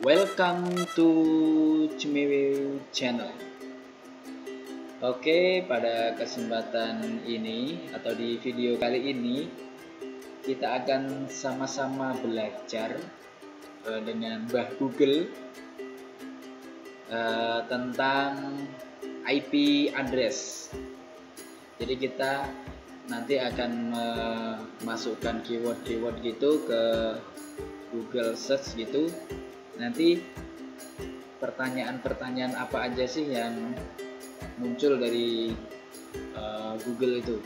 Welcome to Cimewe Channel. Oke, pada kesempatan ini atau di video kali ini kita akan sama-sama belajar dengan Mbah Google tentang IP address. Jadi kita nanti akan memasukkan keyword-keyword gitu ke Google Search gitu. Nanti pertanyaan-pertanyaan apa aja sih yang muncul dari Google itu.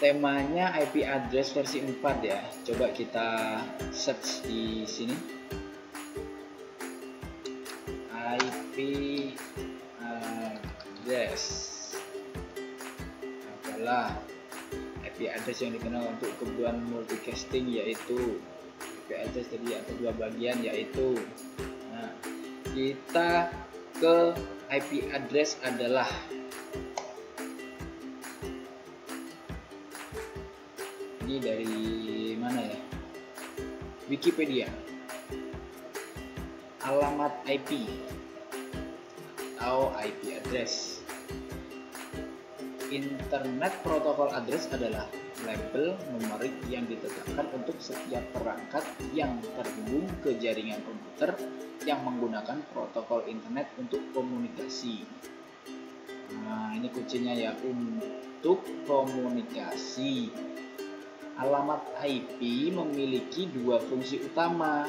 Temanya IP address versi 4 ya. Coba kita search di sini. IP address adalah IP address yang dikenal untuk kebutuhan multicasting, yaitu IP address tadi ada dua bagian, yaitu kita ke IP address adalah ini dari mana ya, Wikipedia. Alamat IP atau IP address. Internet Protocol Address adalah label numerik yang ditetapkan untuk setiap perangkat yang terhubung ke jaringan komputer yang menggunakan protokol internet untuk komunikasi. Nah, ini kuncinya ya, untuk komunikasi. Alamat IP memiliki dua fungsi utama: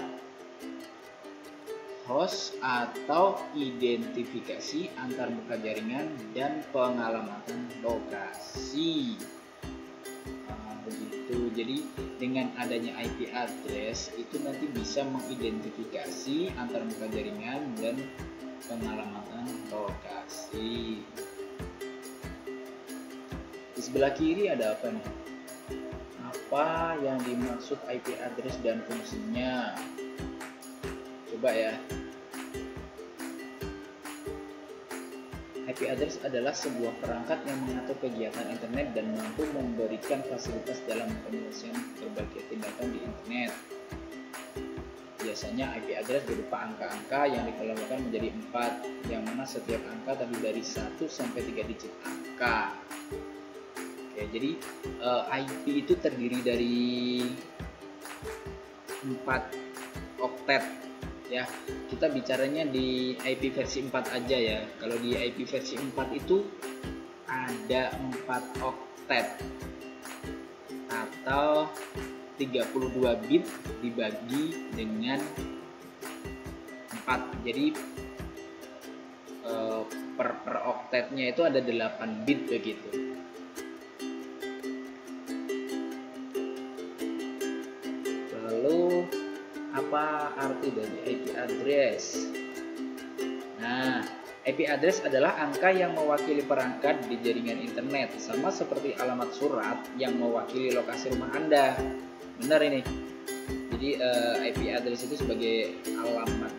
host atau identifikasi antar muka jaringan dan pengalamatan lokasi. Begitu. Jadi dengan adanya IP address itu nanti bisa mengidentifikasi antar muka jaringan dan pengalamatan lokasi. Di sebelah kiri ada apa nih? Apa yang dimaksud IP address dan fungsinya? Coba ya. IP address adalah sebuah perangkat yang mengatur kegiatan internet dan mampu memberikan fasilitas dalam penyelesaian berbagai tindakan di internet. Biasanya IP address berupa angka-angka yang dikelompokkan menjadi 4, yang mana setiap angka terdiri dari 1 sampai 3 digit angka. Oke, jadi IP itu terdiri dari 4 oktet. Ya, kita bicaranya di IP versi 4 aja ya. Kalau di IP versi 4 itu ada 4 oktet atau 32 bit dibagi dengan 4. Jadi per oktetnya itu ada 8 bit begitu. Lalu apa arti dari IP address? Nah, IP address adalah angka yang mewakili perangkat di jaringan internet, sama seperti alamat surat yang mewakili lokasi rumah Anda. Benar ini. Jadi IP address itu sebagai alamat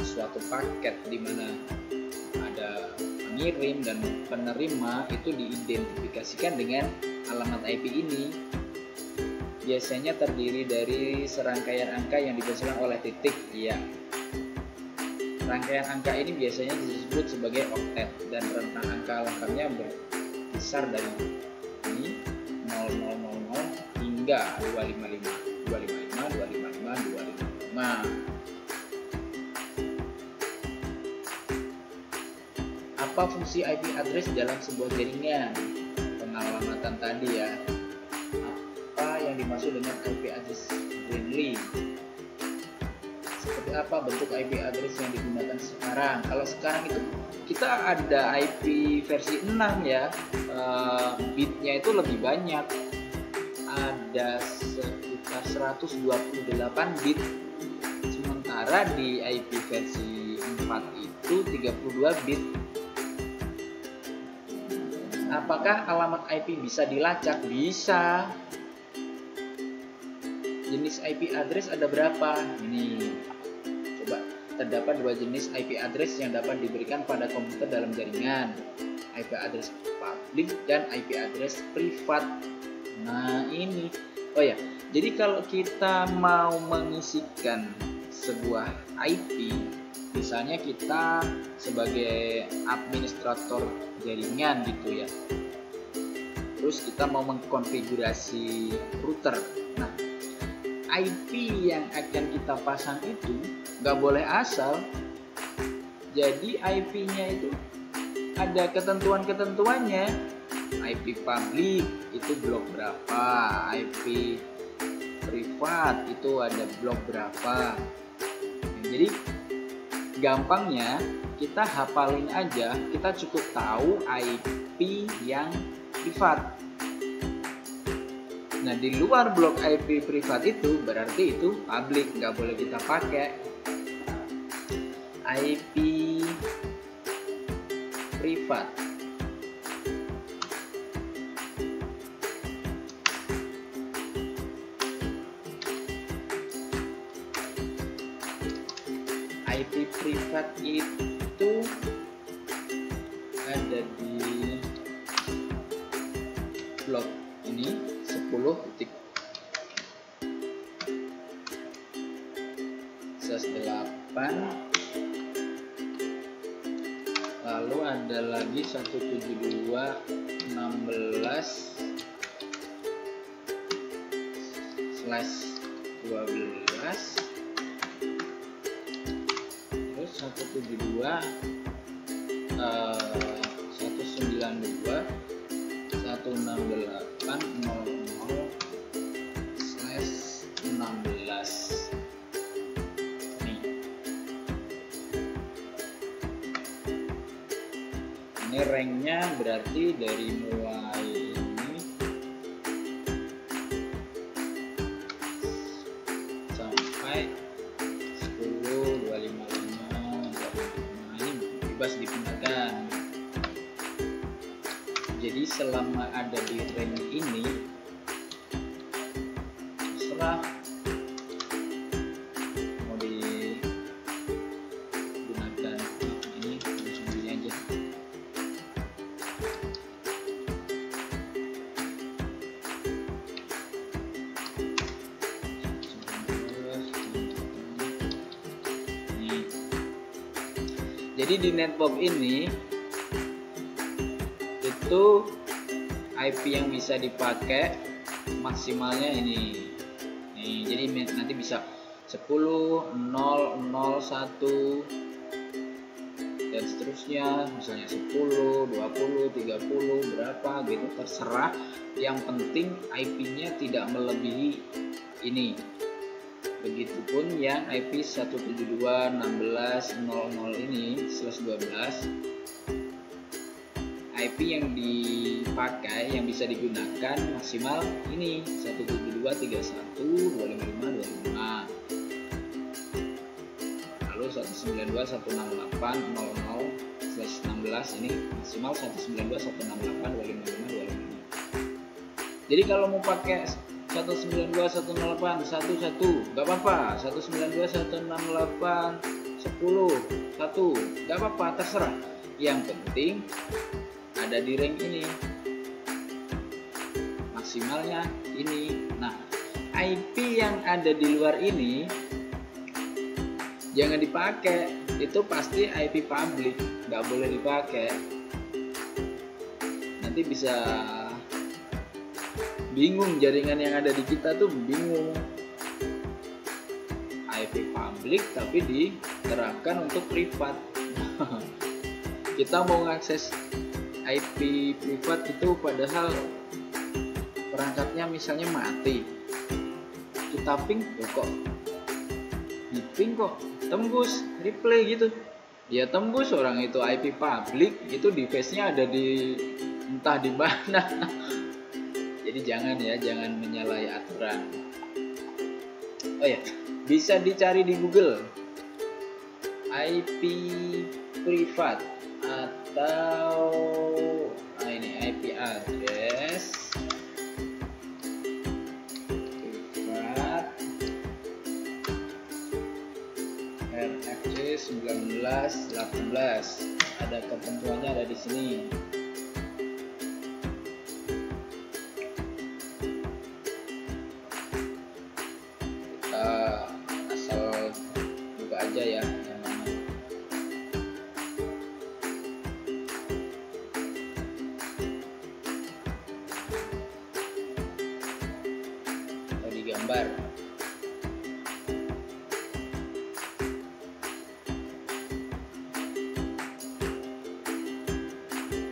suatu paket di mana ada pengirim dan penerima itu diidentifikasikan dengan alamat IP ini. Biasanya terdiri dari serangkaian angka yang dipersilang oleh titik. Ya, rangkaian angka ini biasanya disebut sebagai oktet dan rentang angka lengkapnya berkisar dari ini 0000 hingga 255 255 255 255. Apa fungsi IP address dalam sebuah jaringan? Pengalamatan tadi ya. Yang dimaksud dengan IP address friendly. Seperti apa bentuk IP address yang digunakan sekarang? Kalau sekarang itu kita ada IP versi 6 ya, bitnya itu lebih banyak, ada sekitar 128 bit, sementara di IP versi 4 itu 32 bit. Apakah alamat IP bisa dilacak? Bisa. Jenis IP address ada berapa? Ini coba, terdapat dua jenis IP address yang dapat diberikan pada komputer dalam jaringan: IP address publik dan IP address privat. Nah, ini Oh ya, jadi kalau kita mau mengisikan sebuah IP, misalnya kita sebagai administrator jaringan gitu ya, terus kita mau mengkonfigurasi router. Nah, IP yang akan kita pasang itu nggak boleh asal. Jadi IP-nya itu ada ketentuan-ketentuannya. IP public itu blok berapa, IP privat itu ada blok berapa. Jadi gampangnya kita hafalin aja, kita cukup tahu IP yang privat. Nah, di luar blok IP privat itu berarti itu public, nggak boleh kita pakai. IP privat. IP privat itu ada di blok ini 10.8, lalu ada lagi 172.16/12, terus 192.168.00/16. Ini ranknya berarti dari mulai ini sampai 10, 255, 255, ini bebas digunakan. Jadi selama ada di rank ini terserah mau digunakan. Ini langsung ini aja. Jadi di network ini itu IP yang bisa dipakai maksimalnya ini. Nih, jadi nanti bisa 10, 0, 0, 1 dan seterusnya, misalnya 10, 20, 30 berapa gitu, terserah. Yang penting IP-nya tidak melebihi ini. Begitupun yang IP 172.16.00 ini /12, IP yang dipakai yang bisa digunakan maksimal ini 172.31.255.25, lalu 192.168.00/16 ini maksimal 192.168.255.25. Jadi kalau mau pakai 192.168.11 nggak apa-apa, 192.168.10.1 nggak apa-apa, terserah. Yang penting ada di rank ini, maksimalnya ini. Nah, IP yang ada di luar ini jangan dipakai, itu pasti IP public, nggak boleh dipakai. Nanti bisa bingung, jaringan yang ada di kita tuh bingung. IP public tapi diterapkan untuk privat. Kita mau ngakses IP privat itu padahal perangkatnya misalnya mati, kita ping kok di ping kok tembus replay gitu, dia tembus. Orang itu IP public, itu device-nya ada di entah di mana. Jadi jangan menyalahi aturan. Oh ya, bisa dicari di Google IP privat atau ini IP address privat RFC 1918. Ada ketentuannya, ada di sini. aja ya yang mana. Atau digambar.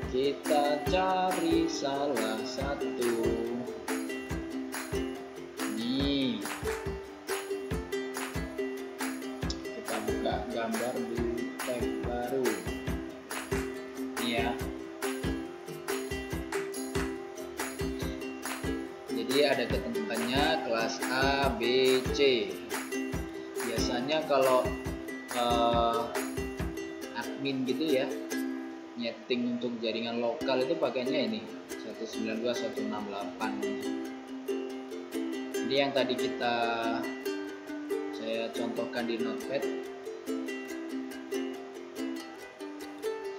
Kita cari salah satu. Nih, kita buka gambar di tab baru. Ini ya. Jadi ada ketentuannya kelas A, B, C. Biasanya kalau admin gitu ya, nyeting untuk jaringan lokal itu pakainya ini 192.168. Ini yang tadi saya contohkan di notepad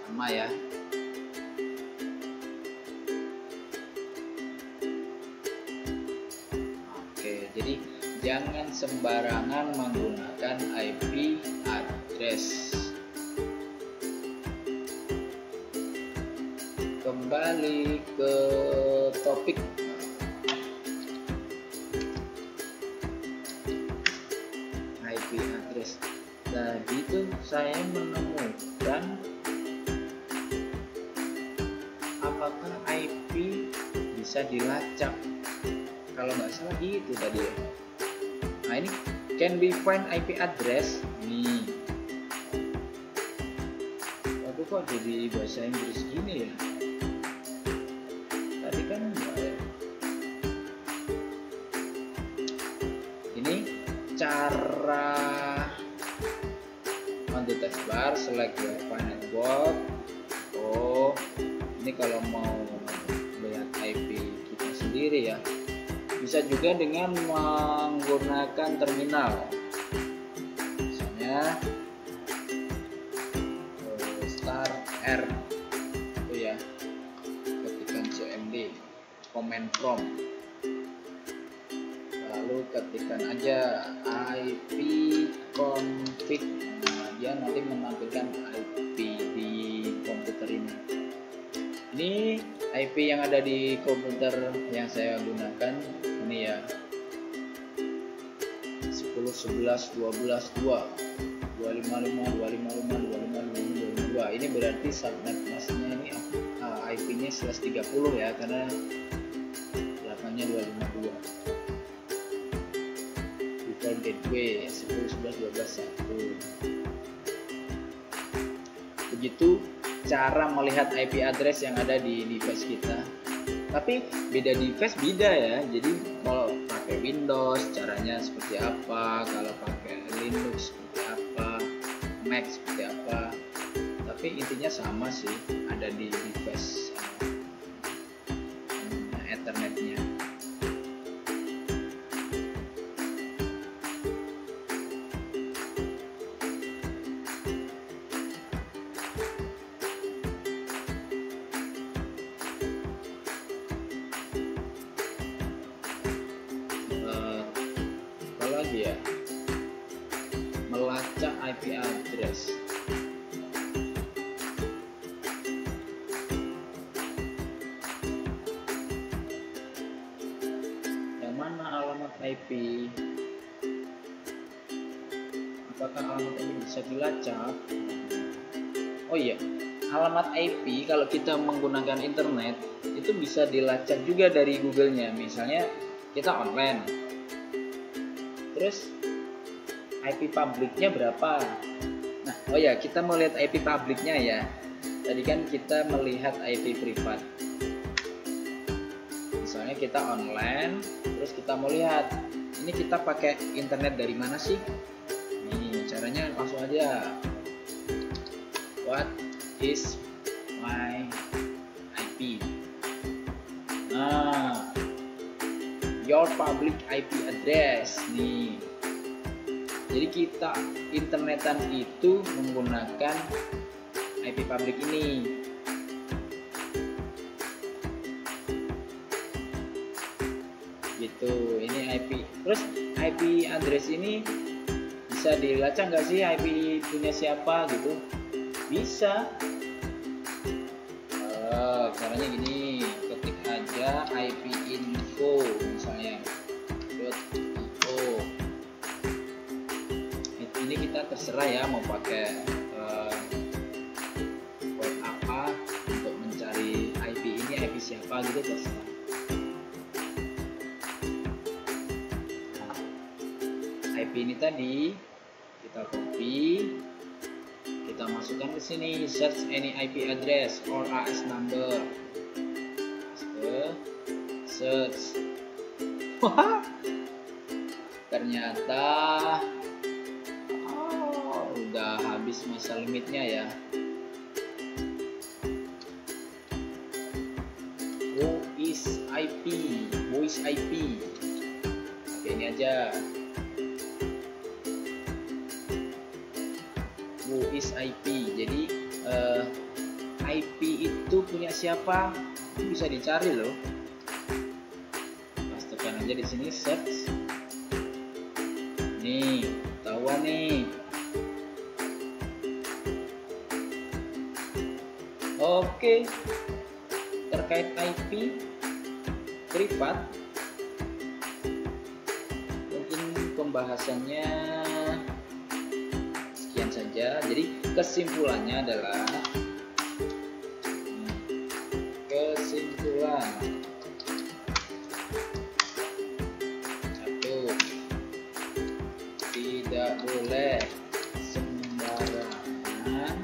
sama ya. Oke, jadi jangan sembarangan menggunakan IP address. Kembali ke topik. IP address. Tadi tuh saya menemukan apakah IP bisa dilacak. Kalau nggak salah gitu tadi ya. Nah ini can be find IP address. Nih. Aku kok jadi bahasa Inggris gini ya? Tadi kan enggak ya. Ini cara on the taskbar select your network. Oh, ini kalau mau lihat IP kita sendiri ya. Bisa juga dengan menggunakan terminal. Misalnya start R itu ya. Ketikkan cmd command prompt. Lalu ketikkan aja IP config. Nah, dia nanti menampilkan IP di komputer ini. Ini IP yang ada di komputer yang saya gunakan ini ya. 10.11.12.2 255 255 255 ini berarti subnet masknya ini IP-nya /30 ya, karena 8-nya 252. Default gateway 10.11.12.1. Begitu cara melihat IP address yang ada di device kita. Tapi beda device beda ya. Jadi kalau pakai Windows caranya seperti apa, kalau pakai Linux seperti apa, Mac seperti apa. Tapi intinya sama sih, ada di device Ethernetnya. Ya, melacak IP address. Yang mana alamat IP? Apakah alamat ini bisa dilacak? Oh iya, alamat IP kalau kita menggunakan internet itu bisa dilacak juga dari Google-nya. Misalnya kita online. Terus IP publiknya berapa? Nah, oh ya, kita mau lihat IP publiknya ya. Tadi kan kita melihat IP privat. Misalnya kita online, terus kita mau lihat ini kita pakai internet dari mana sih? Nih, caranya langsung aja. What is my IP? Nah, your public IP address nih. Jadi kita internetan itu menggunakan IP public ini. Gitu, ini IP. Terus IP address ini bisa dilacak nggak sih IP punya siapa gitu? Bisa. Caranya gini, ketik aja IP info misalnya .info. Ini kita terserah ya mau pakai web apa untuk mencari IP ini, IP siapa gitu terserah. IP ini tadi kita copy, kita masukkan ke sini, search any IP address or AS number, search. Wah, ternyata udah habis masa limitnya ya. Voice IP. Oke, ini aja. Voice IP. Jadi IP itu punya siapa? Itu bisa dicari loh. Pastikan aja di sini search. Nih, ketahuan nih. Oke. Terkait IP privat, mungkin pembahasannya sekian saja. Jadi kesimpulannya adalah satu, tidak boleh sembarangan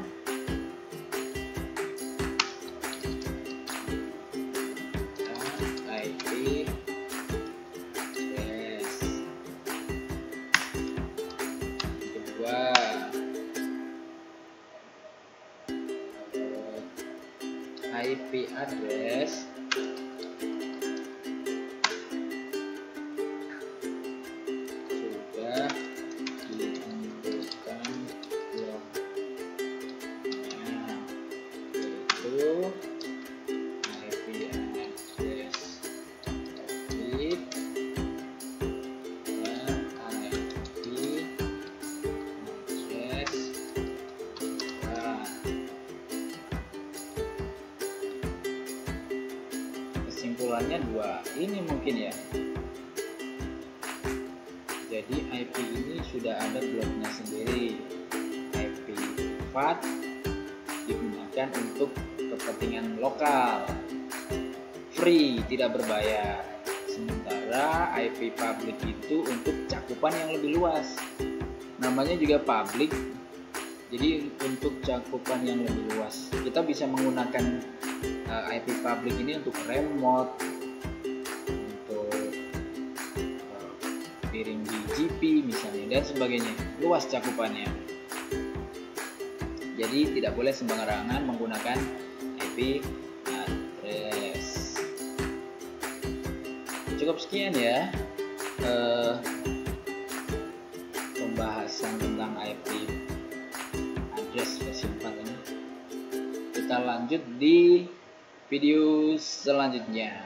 IP address. Kedua, IP address sudah ditentukan bloknya, yaitu IP address public dan IP address private. Kesimpulannya dua ini mungkin ya. Jadi IP ini sudah ada bloknya sendiri. IP privat digunakan untuk kepentingan lokal, free, tidak berbayar. Sementara IP public itu untuk cakupan yang lebih luas. Namanya juga public, jadi untuk cakupan yang lebih luas. Kita bisa menggunakan IP public ini untuk remote, untuk piring BGP misalnya dan sebagainya. Luas cakupannya. Jadi tidak boleh sembarangan menggunakan IP address. Cukup sekian ya pembahasan tentang IP address versi 4 ini. Kita lanjut di video selanjutnya.